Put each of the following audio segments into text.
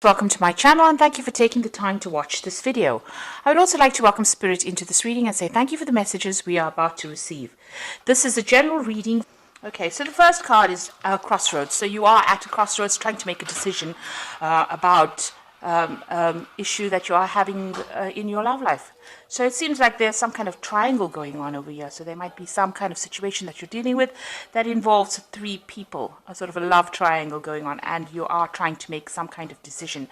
Welcome to my channel and thank you for taking the time to watch this video. I would also like to welcome Spirit into this reading and say thank you for the messages we are about to receive. This is a general reading. Okay, so the first card is Crossroads. So you are at a crossroads trying to make a decision about issue that you are having in your love life. So it seems like there's some kind of triangle going on over here. So there might be some kind of situation that you're dealing with that involves three people, a sort of a love triangle going on, and you are trying to make some kind of decision.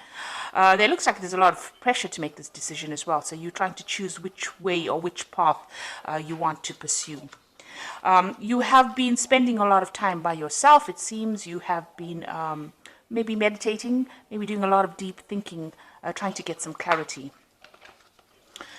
There looks like there's a lot of pressure to make this decision as well. So you're trying to choose which way or which path you want to pursue. You have been spending a lot of time by yourself. It seems you have been maybe meditating, maybe doing a lot of deep thinking, trying to get some clarity.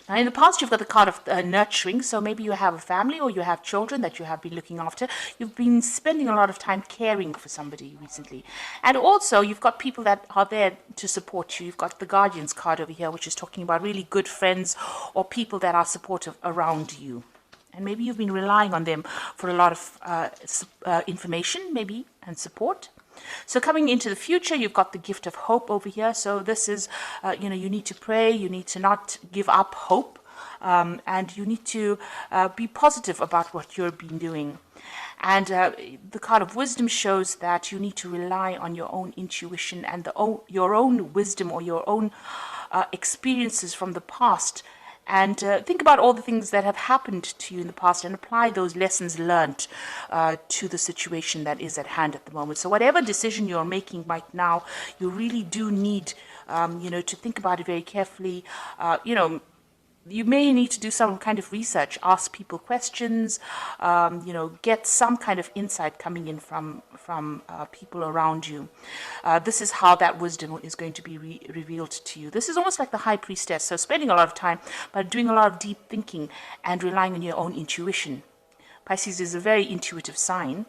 Now, in the past, you've got the card of nurturing, so maybe you have a family or you have children that you have been looking after. You've been spending a lot of time caring for somebody recently. And also, you've got people that are there to support you. You've got the Guardians card over here, which is talking about really good friends or people that are supportive around you. And maybe you've been relying on them for a lot of information, maybe, and support. So coming into the future, you've got the gift of hope over here. So this is, you need to pray. You need to not give up hope. And you need to be positive about what you've been doing. And the card of wisdom shows that you need to rely on your own intuition and your own wisdom or your own experiences from the past. And think about all the things that have happened to you in the past and apply those lessons learned to the situation that is at hand at the moment. So whatever decision you're making right now, you really do need, to think about it very carefully. You may need to do some kind of research, ask people questions, get some kind of insight coming in from people around you. This is how that wisdom is going to be revealed to you. This is almost like the High Priestess, so spending a lot of time, but doing a lot of deep thinking and relying on your own intuition. Pisces is a very intuitive sign.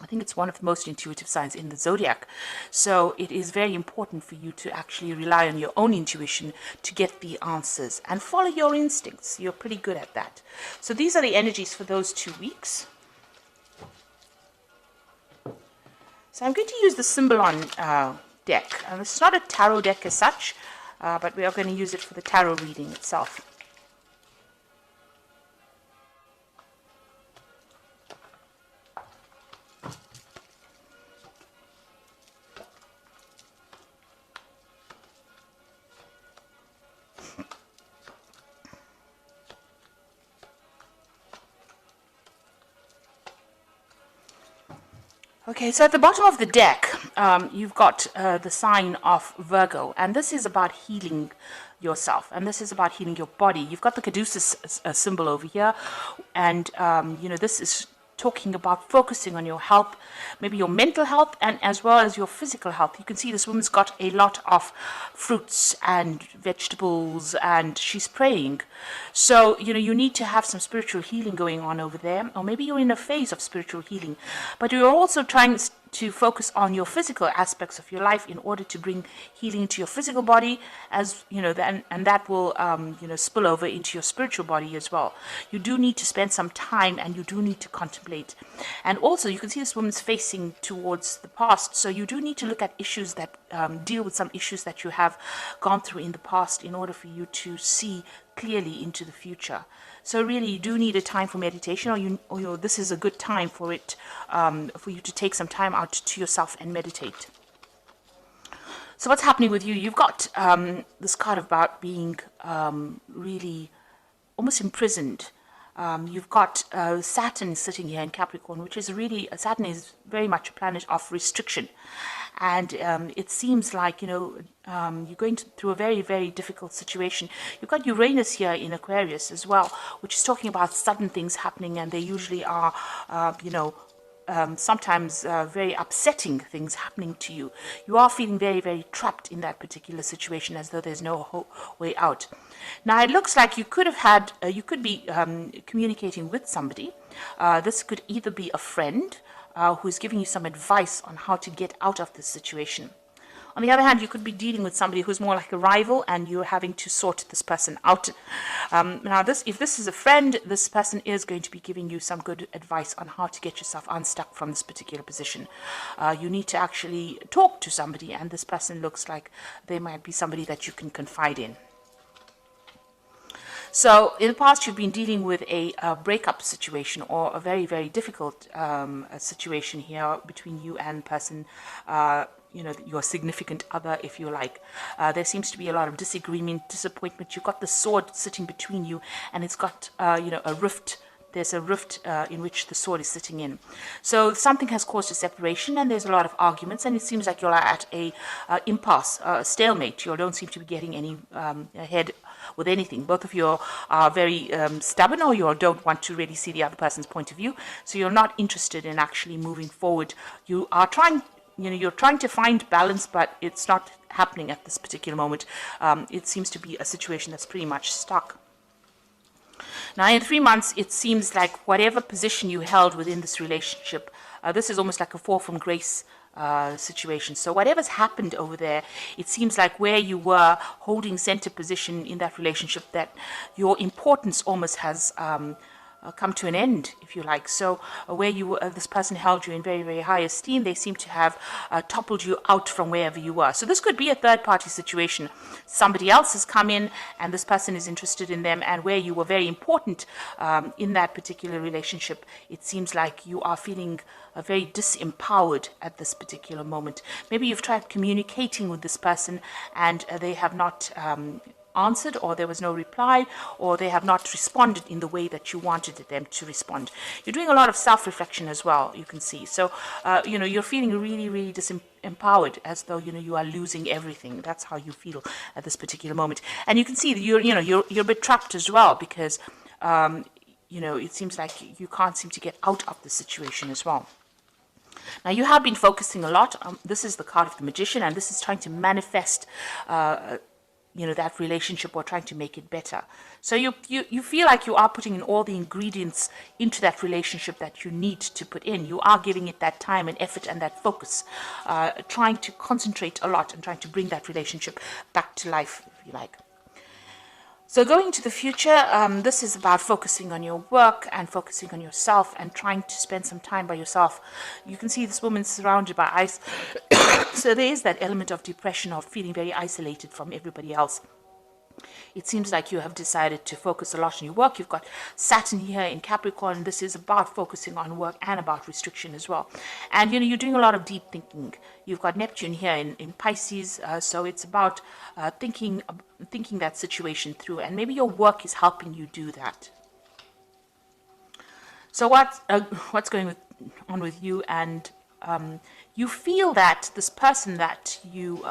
I think it's one of the most intuitive signs in the zodiac. So it is very important for you to actually rely on your own intuition to get the answers and follow your instincts. You're pretty good at that. So these are the energies for those 2 weeks. So I'm going to use the Symbolon deck. And it's not a tarot deck as such, but we are going to use it for the tarot reading itself. Okay, so at the bottom of the deck, you've got the sign of Virgo, and this is about healing yourself, and this is about healing your body. You've got the Caduceus symbol over here, and, this is talking about focusing on your health, maybe your mental health, and as well as your physical health. You can see this woman's got a lot of fruits and vegetables, and she's praying. So, you need to have some spiritual healing going on over there, or maybe you're in a phase of spiritual healing, but you're also trying to focus on your physical aspects of your life in order to bring healing to your physical body, as and that will spill over into your spiritual body as well. You do need to spend some time, and you do need to contemplate. And also, you can see this woman's facing towards the past, so you do need to look at issues that deal with some issues that you have gone through in the past in order for you to see clearly into the future. So really, you do need a time for meditation, or this is a good time for it, for you to take some time out to yourself and meditate. So what's happening with you? You've got this card about being really almost imprisoned. You've got Saturn sitting here in Capricorn, which is really, Saturn is very much a planet of restriction. And it seems like, you're going through a very, very difficult situation. You've got Uranus here in Aquarius as well, which is talking about sudden things happening, and they usually are, sometimes very upsetting things happening to you. You are feeling very, very trapped in that particular situation, as though there's no way out. Now, it looks like you could have had, you could be communicating with somebody. This could either be a friend who's giving you some advice on how to get out of this situation. On the other hand, you could be dealing with somebody who's more like a rival, and you're having to sort this person out. Now, if this is a friend, this person is going to be giving you some good advice on how to get yourself unstuck from this particular position. You need to actually talk to somebody, and this person looks like they might be somebody that you can confide in. So in the past, you've been dealing with a breakup situation, or a very, very difficult situation here between you and person, your significant other, if you like. There seems to be a lot of disagreement, disappointment. You've got the sword sitting between you, and it's got, a rift. There's a rift in which the sword is sitting in. So something has caused a separation, and there's a lot of arguments, and it seems like you're at a impasse, a stalemate. You don't seem to be getting any ahead with anything. Both of you are very stubborn, or you don't want to really see the other person's point of view. So you're not interested in actually moving forward. You are trying, you're trying to find balance, but it's not happening at this particular moment. It seems to be a situation that's pretty much stuck. Now, in 3 months, it seems like whatever position you held within this relationship, this is almost like a fall from grace situation. So whatever's happened over there, it seems like where you were holding center position in that relationship, that your importance almost has come to an end, if you like. So where you were, this person held you in very, very high esteem, they seem to have toppled you out from wherever you were. So this could be a third-party situation. Somebody else has come in, and this person is interested in them, and where you were very important in that particular relationship, it seems like you are feeling very disempowered at this particular moment. Maybe you've tried communicating with this person, and they have not answered, or there was no reply, or they have not responded in the way that you wanted them to respond. You're doing a lot of self-reflection as well, you can see. So, you're feeling really, really disempowered, as though, you are losing everything. That's how you feel at this particular moment. And you can see that you're a bit trapped as well, because, it seems like you can't seem to get out of the situation as well. Now, you have been focusing a lot. This is the card of the Magician, and this is trying to manifest that relationship, or trying to make it better. So you feel like you are putting in all the ingredients into that relationship that you need to put in. You are giving it that time and effort and that focus, trying to concentrate a lot and trying to bring that relationship back to life, if you like. So going into the future, this is about focusing on your work and focusing on yourself and trying to spend some time by yourself. You can see this woman surrounded by ice. So there is that element of depression, of feeling very isolated from everybody else. It seems like you have decided to focus a lot on your work. You've got Saturn here in Capricorn. This is about focusing on work and about restriction as well. And, you're doing a lot of deep thinking. You've got Neptune here in Pisces. So it's about thinking that situation through. And maybe your work is helping you do that. So what's going on with you? And you feel that this person that you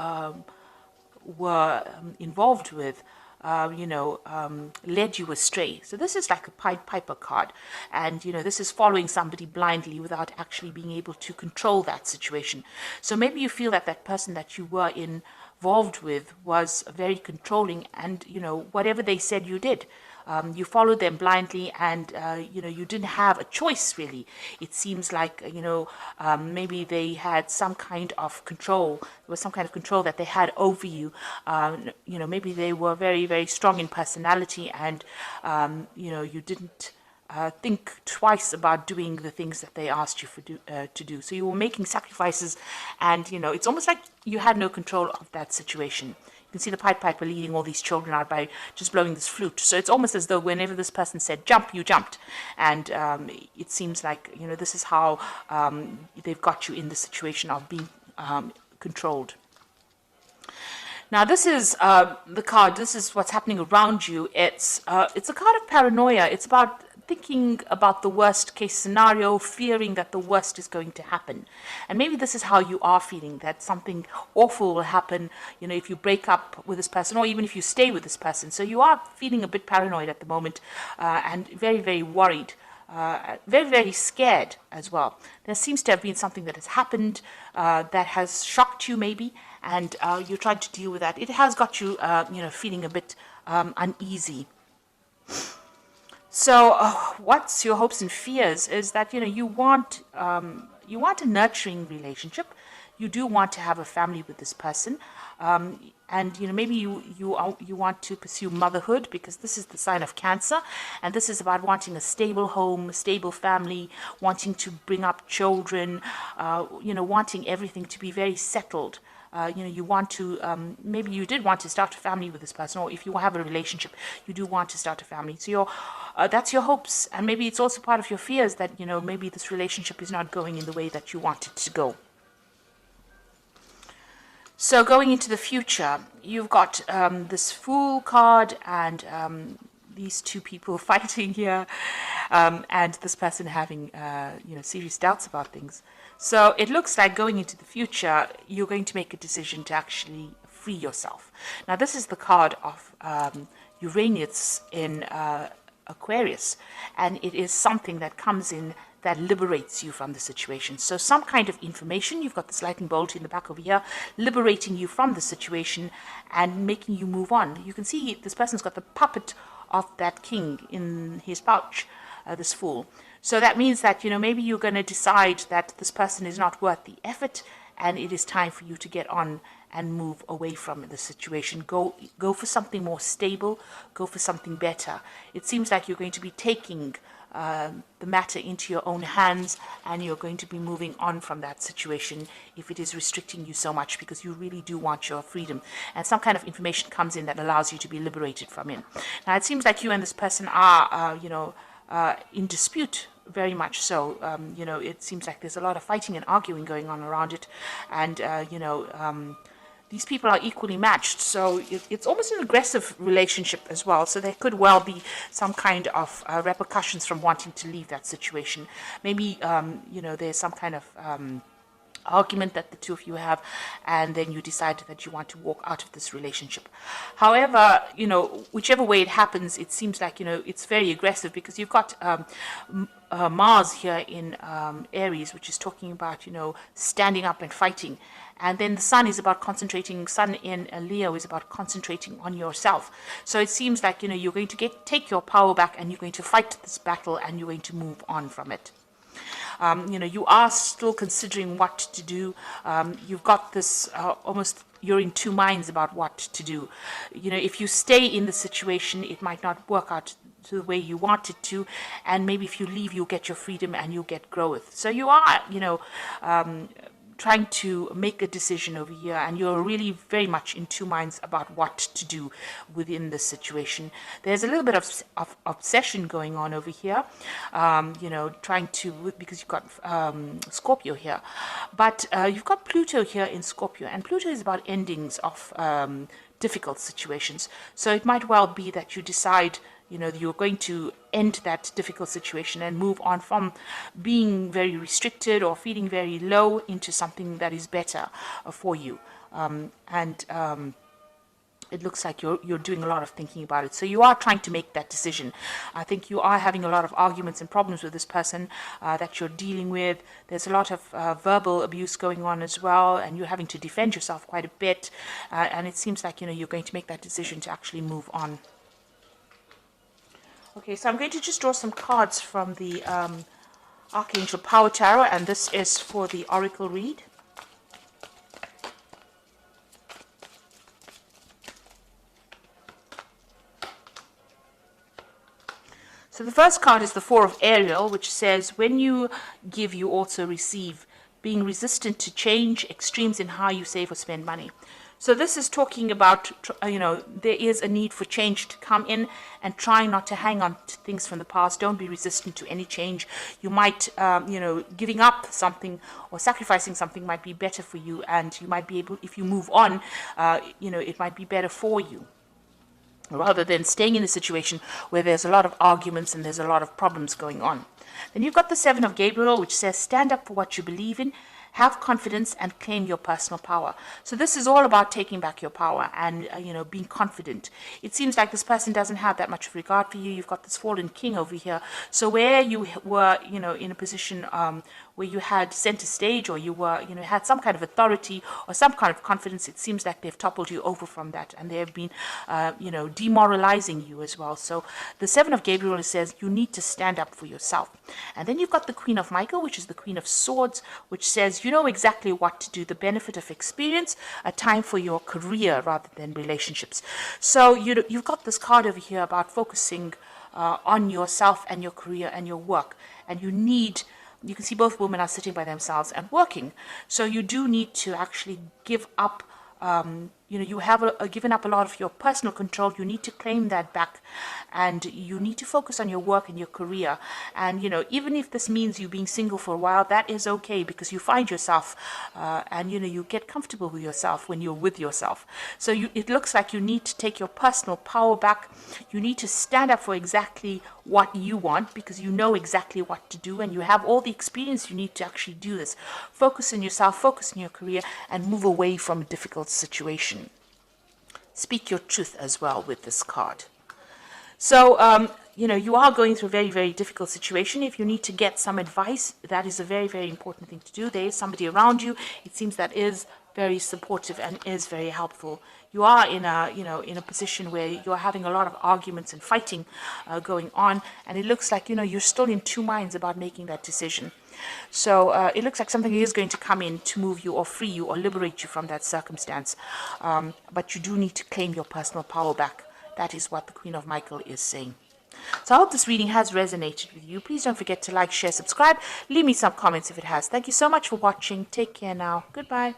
were involved with, led you astray. So this is like a Pied Piper card. And, this is following somebody blindly without actually being able to control that situation. So maybe you feel that that person that you were involved with was very controlling, and, whatever they said, you did. You followed them blindly, and, you didn't have a choice, really. It seems like, maybe they had some kind of control. There was some kind of control that they had over you. Maybe they were very, very strong in personality, and, you didn't think twice about doing the things that they asked you to do. So you were making sacrifices, and, it's almost like you had no control of that situation. You can see the Pied Piper leading all these children out by just blowing this flute. So it's almost as though whenever this person said jump, you jumped. And it seems like, this is how they've got you in the situation of being controlled. Now, this is the card. This is what's happening around you. It's a card of paranoia. It's about thinking about the worst case scenario, fearing that the worst is going to happen. And maybe this is how you are feeling, that something awful will happen, if you break up with this person, or even if you stay with this person. So you are feeling a bit paranoid at the moment, and very, very worried. Very, very scared as well. There seems to have been something that has happened that has shocked you, maybe, and you're trying to deal with that. It has got you, feeling a bit uneasy. So, what's your hopes and fears is that you want a nurturing relationship. you do want to have a family with this person. And maybe you want to pursue motherhood, because this is the sign of Cancer, and this is about wanting a stable home, a stable family, wanting to bring up children, wanting everything to be very settled. You want to, maybe you did want to start a family with this person, or if you have a relationship, you do want to start a family. So that's your hopes, and maybe it's also part of your fears that, maybe this relationship is not going in the way that you want it to go. So going into the future, you've got this Fool card, and these two people fighting here, and this person having serious doubts about things. So it looks like going into the future, you're going to make a decision to actually free yourself. Now this is the card of Uranus in Aquarius, and it is something that comes in that liberates you from the situation. So some kind of information, you've got this lightning bolt in the back over here, liberating you from the situation and making you move on. You can see this person's got the puppet of that king in his pouch, this Fool. So that means that, maybe you're going to decide that this person is not worth the effort, and it is time for you to get on and move away from the situation. Go for something more stable, go for something better. It seems like you're going to be taking the matter into your own hands, and you're going to be moving on from that situation if it is restricting you so much, because you really do want your freedom, and some kind of information comes in that allows you to be liberated from it. Now it seems like you and this person are in dispute, very much so. It seems like there's a lot of fighting and arguing going on around it, and these people are equally matched, so it's almost an aggressive relationship as well. So there could well be some kind of repercussions from wanting to leave that situation. Maybe there's some kind of argument that the two of you have, and then you decide that you want to walk out of this relationship. However, whichever way it happens, it seems like, it's very aggressive, because you've got Mars here in Aries, which is talking about, standing up and fighting. And then the Sun is about concentrating, Sun in Leo is about concentrating on yourself. So it seems like, you're going to take your power back, and you're going to fight this battle, and you're going to move on from it. You are still considering what to do. You've got this almost, you're in two minds about what to do. If you stay in the situation, it might not work out to the way you want it to, and maybe if you leave, you'll get your freedom and you'll get growth. So you are, trying to make a decision over here, and you're really very much in two minds about what to do within this situation. There's a little bit of obsession going on over here, trying to, because you've got Scorpio here, but you've got Pluto here in Scorpio, and Pluto is about endings of difficult situations. So it might well be that you decide, you're going to end that difficult situation and move on from being very restricted or feeling very low into something that is better for you. It looks like you're doing a lot of thinking about it. So you are trying to make that decision. I think you are having a lot of arguments and problems with this person that you're dealing with. There's a lot of verbal abuse going on as well, and you're having to defend yourself quite a bit. And it seems like, you're going to make that decision to actually move on. Okay, so I'm going to just draw some cards from the Archangel Power Tarot, and this is for the Oracle read. So the first card is the Four of Ariel, which says, when you give, you also receive, being resistant to change, extremes in how you save or spend money. So this is talking about, there is a need for change to come in, and try not to hang on to things from the past. Don't be resistant to any change. You might, giving up something or sacrificing something might be better for you, and you might be able, if you move on, it might be better for you, rather than staying in a situation where there's a lot of arguments and there's a lot of problems going on. Then you've got the Seven of Gabriel, which says, stand up for what you believe in, have confidence, and claim your personal power. So this is all about taking back your power and, being confident. It seems like this person doesn't have that much of regard for you. You've got this fallen king over here. So where you were, in a position where you had center stage, or you were, had some kind of authority or some kind of confidence. It seems like they've toppled you over from that, and they have been, demoralizing you as well. So the Seven of Gabriel says you need to stand up for yourself. And then you've got the Queen of Michael, which is the Queen of Swords, which says you know exactly what to do, the benefit of experience, a time for your career rather than relationships. So you've got this card over here about focusing on yourself and your career and your work. And you can see both women are sitting by themselves and working. So you do need to actually give up. You have given up a lot of your personal control. You need to claim that back, and you need to focus on your work and your career. And even if this means you being single for a while, that is okay, because you find yourself, and you get comfortable with yourself when you're with yourself. So it looks like you need to take your personal power back. You need to stand up for exactly what you want, because you know exactly what to do, and you have all the experience you need to actually do this. Focus on yourself, focus on your career, and move away from a difficult situation. Speak your truth as well with this card. So, you are going through a very, very difficult situation. If you need to get some advice, that is a very, very important thing to do. There is somebody around you, it seems, that is very supportive and is very helpful. You are in a position where you're having a lot of arguments and fighting going on, and it looks like, you're still in two minds about making that decision. So it looks like something is going to come in to move you or free you or liberate you from that circumstance. But you do need to claim your personal power back. That is what the Queen of Michael is saying. So I hope this reading has resonated with you. Please don't forget to like, share, subscribe. Leave me some comments if it has. Thank you so much for watching. Take care now. Goodbye.